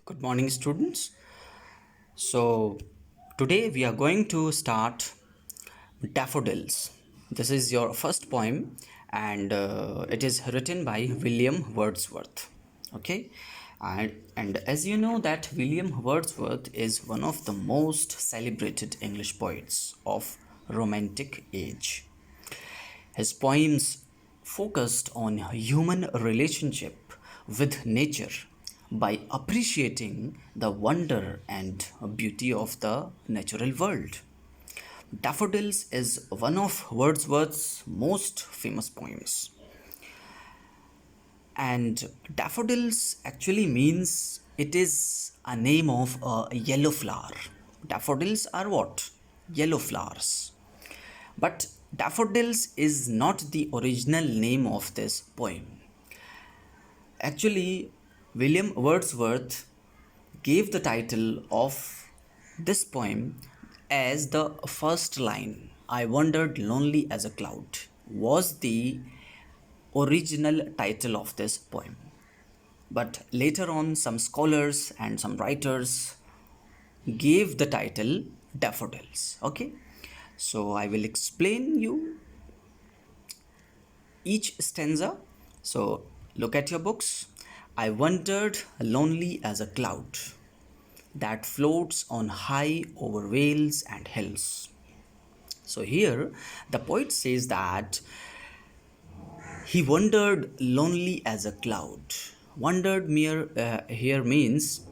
Good morning, students. So, today we are going to start Daffodils. This is your first poem, and it is written by William Wordsworth. Okay, and as you know, that William Wordsworth is one of the most celebrated English poets of Romantic age. His poems focused on human relationship with nature by appreciating the wonder and beauty of the natural world. Daffodils is one of Wordsworth's most famous poems. And daffodils actually means it is a name of a yellow flower. Daffodils are what? Yellow flowers. But daffodils is not the original name of this poem. Actually, William Wordsworth gave the title of this poem as the first line. I wandered lonely as a cloud was the original title of this poem. But later on, some scholars and some writers gave the title Daffodils. Okay, so I will explain you each stanza. So look at your books. I wandered lonely as a cloud that floats on high over vales and hills. So here the poet says that he wandered lonely as a cloud. Wandered mere here means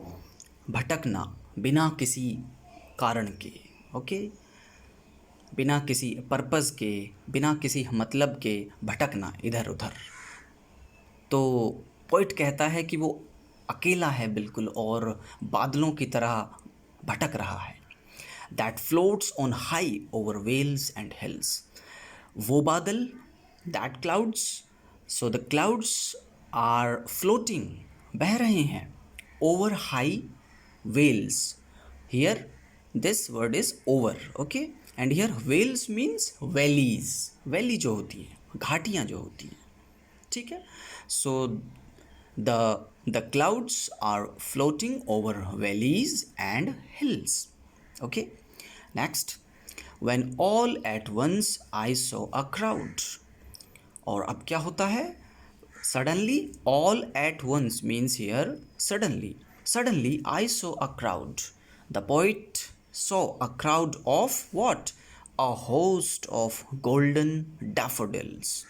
भटकना बिना किसी कारण के. Okay, बिना किसी purpose के, बिना किसी मतलब के भटकना इधर उधर. तो पोइट कहता है कि वो अकेला है बिल्कुल और बादलों की तरह भटक रहा है. That floats on high over vales and hills. वो बादल, that clouds, so the clouds are floating, बह रहे हैं, over high vales. Here this word is over. Okay, and here vales means valleys. Valley जो होती है, घाटियाँ जो होती हैं. ठीक है. सो the clouds are floating over valleys and hills. Okay, next, when all at once I saw a crowd. और अब क्या होता है? Suddenly, all at once means here suddenly. Suddenly I saw a crowd. The poet saw a crowd of what? A host of golden daffodils.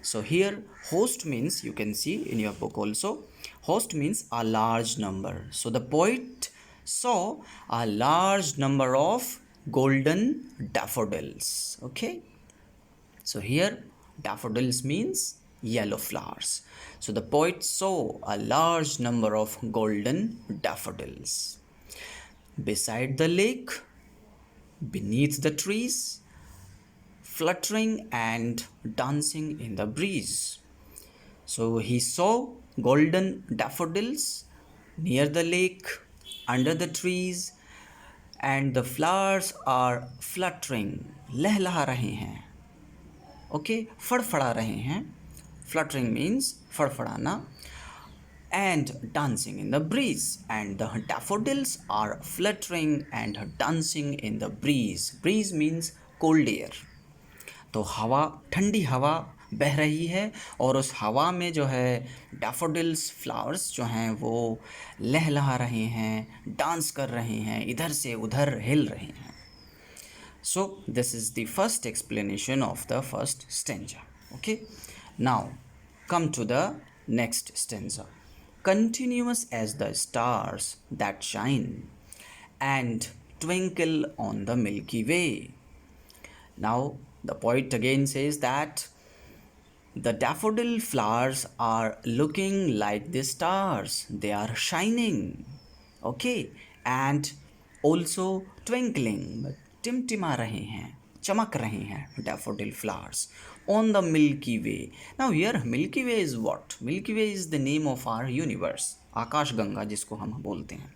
So here host means, you can see in your book also, host means a large number. So the poet saw a large number of golden daffodils. Okay, so here daffodils means yellow flowers. So the poet saw a large number of golden daffodils beside the lake, beneath the trees, fluttering and dancing in the breeze. So he saw golden daffodils near the lake, under the trees, and the flowers are fluttering, लहलहा रहे हैं. Okay, फड़फड़ा रहे हैं. Fluttering means फड़फड़ाना. And dancing in the breeze, and the daffodils are fluttering and dancing in the breeze. Breeze means cold air. तो हवा, ठंडी हवा बह रही है और उस हवा में जो है डैफोडिल्स फ्लावर्स जो हैं वो लहलहा रहे हैं, डांस कर रहे हैं, इधर से उधर हिल रहे हैं. So this is the first explanation of the first stanza. Okay, now come to the next stanza. Continuous as the stars that shine and twinkle on the milky way. Now the poet again says that the daffodil flowers are looking like the stars. They are shining. Okay, and also twinkling. टिमटिमा रहे हैं, चमक रहे हैं daffodil flowers on the Milky Way. Now here Milky Way is what? Milky Way is the name of our universe. आकाश गंगा जिसको हम बोलते हैं.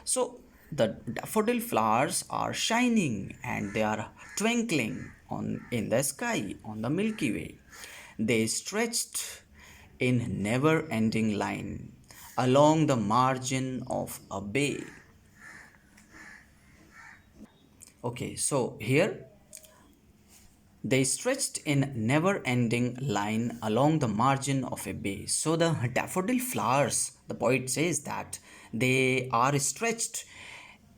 So the daffodil flowers are shining and they are twinkling in the sky on the Milky Way. They stretched in never ending line along the margin of a bay. Okay, so here they stretched in never ending line along the margin of a bay. So the daffodil flowers, the poet says that they are stretched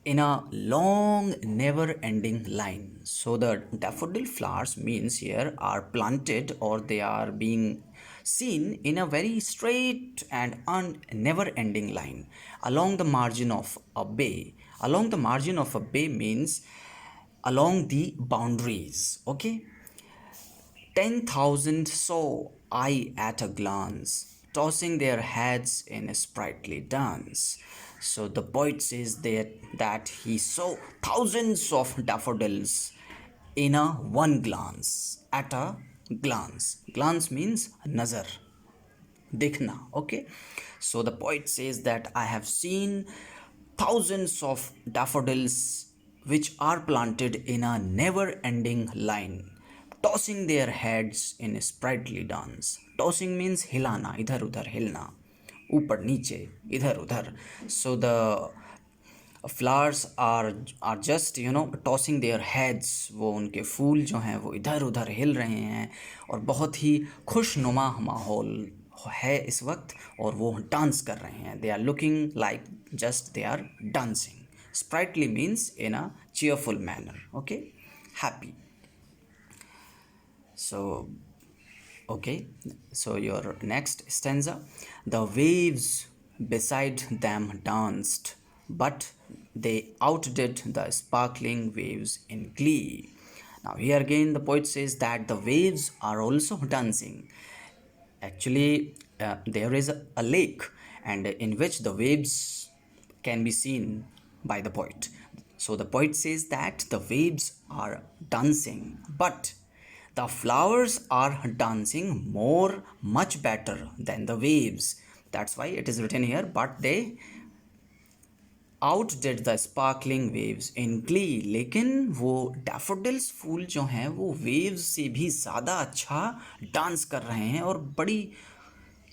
in a long never ending line. So the daffodil flowers means here are planted or they are being seen in a very straight and never ending line along the margin of a bay. Along the margin of a bay means along the boundaries. Okay, 10,000 saw I at a glance, tossing their heads in a sprightly dance. So the poet says that he saw thousands of daffodils in a one glance, at a glance. Glance means nazar, dikhna. Okay, so the poet says that I have seen thousands of daffodils which are planted in a never ending line, tossing their heads in a sprightly dance. Tossing means hilana, idhar udhar hilna, ऊपर नीचे इधर उधर. So the flowers are just tossing their heads. वो उनके फूल जो हैं वो इधर उधर हिल रहे हैं और बहुत ही खुशनुमा माहौल है इस वक्त और वो डांस कर रहे हैं. They are looking like just they are dancing. Sprightly means in a cheerful manner. Okay, happy. So okay, so your next stanza. The waves beside them danced, but they outdid the sparkling waves in glee. Now, here again, the poet says that the waves are also dancing. Actually, there is a lake, and in which the waves can be seen by the poet. So the poet says that the waves are dancing, but the flowers are dancing more, much better than the waves. That's why it is written here, but they outdid the sparkling waves in glee. लेकिन वो daffodils फूल जो हैं वो waves से भी ज़्यादा अच्छा dance कर रहे हैं और बड़ी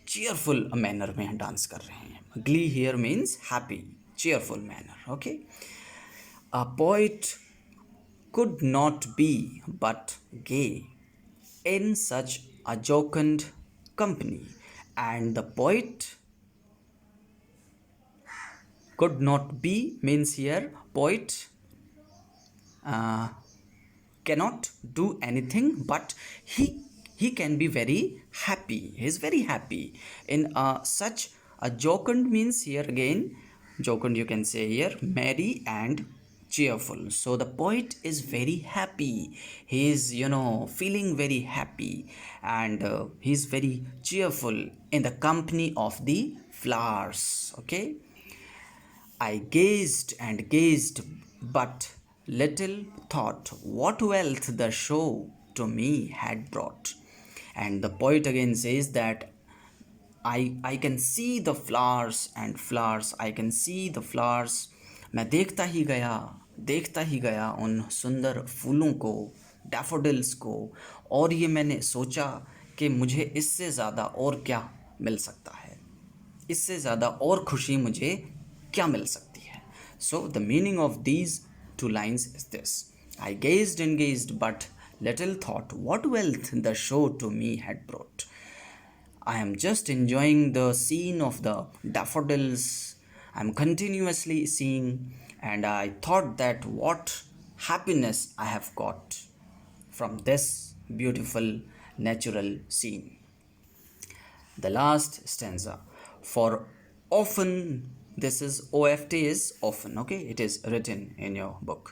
cheerful मैनर में डांस कर रहे हैं. Glee here means happy, cheerful manner. Okay, a poet could not be but gay in such a jocund company, and the poet could not be means here poet uh, cannot do anything, but he can be very happy. He is very happy in such a jocund means here again jocund you can say here merry and cheerful. So the poet is very happy. He is feeling very happy, and he is very cheerful in the company of the flowers. Okay, I gazed and gazed, but little thought what wealth the show to me had brought. And the poet again says that I can see the flowers and flowers, I can see the flowers. मैं देखता ही गया उन सुंदर फूलों को, daffodils को, और ये मैंने सोचा कि मुझे इससे ज़्यादा और क्या मिल सकता है, इससे ज़्यादा और खुशी मुझे क्या मिल सकती है. So the meaning of these two lines is this. I gazed and gazed but little thought what wealth the show to me had brought. I am just enjoying the scene of the daffodils. I'm continuously seeing, and I thought that what happiness I have got from this beautiful natural scene. The last stanza. For often, this is oft is often, okay, it is written in your book.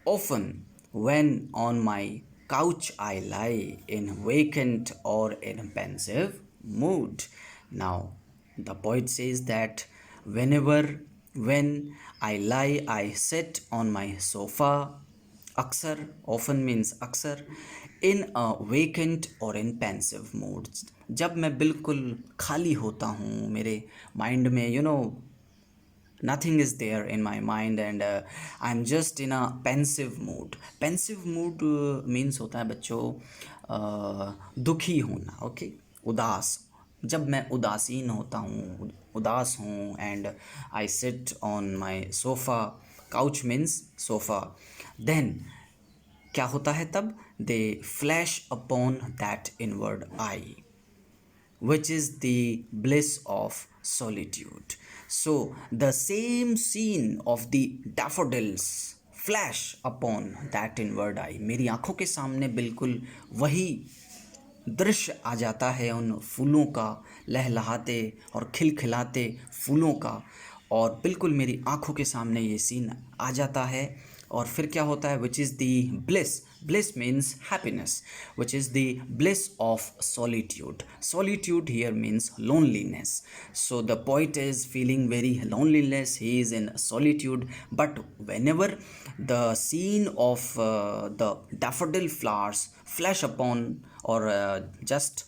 Often, when on my couch I lie in vacant or in pensive mood. Now, the poet says that when I lie, I sit on my sofa. अक्सर often means अक्सर in a vacant or in pensive moods. जब मैं बिल्कुल खाली होता हूँ, मेरे mind में nothing is there in my mind, and I'm just in a pensive mood. Pensive mood means होता है बच्चों दुखी होना. Okay, उदास, जब मैं उदासीन होता हूँ, उदास हूँ, and I sit on my sofa, couch means sofa, then क्या होता है तब? They flash upon that inward eye, which is the bliss of solitude. So, the same scene of the daffodils flash upon that inward eye. मेरी आंखों के सामने बिल्कुल वही दृश्य आ जाता है उन फूलों का, लहलहाते और खिलखिलाते फूलों का, और बिल्कुल मेरी आंखों के सामने ये सीन आ जाता है। और फिर क्या होता है? Which is the bliss, bliss means happiness, which is the bliss of solitude. Solitude here means loneliness. So the poet is feeling very loneliness, he is in solitude, but whenever the scene of the daffodil flowers flash upon, or just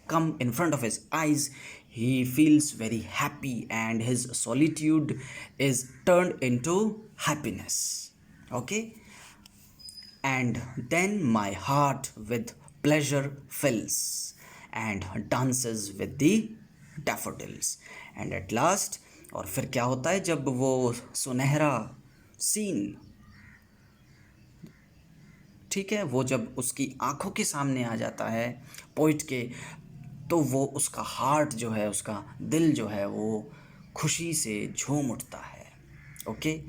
come in front of his eyes, he feels very happy and his solitude is turned into happiness. Okay, and then my heart with pleasure fills and dances with the daffodils. And at last, और फिर क्या होता है जब वो सुनहरा scene, ठीक है, वो जब उसकी आंखों के सामने आ जाता है पोइट के, तो वो उसका हार्ट जो है, उसका दिल जो है, वो खुशी से झूम उठता है। Okay,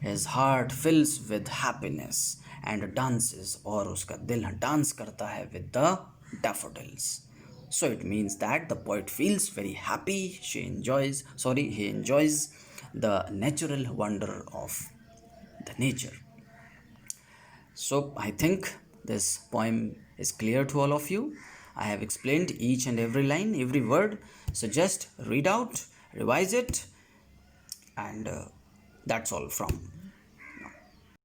his heart fills with happiness and dances, और उसका दिल डांस करता है with the daffodils. So it means that the poet feels very happy, he enjoys the natural wonder of the nature. So I think this poem is clear to all of you. I have explained each and every line, every word. So just read out, revise it, and that's all from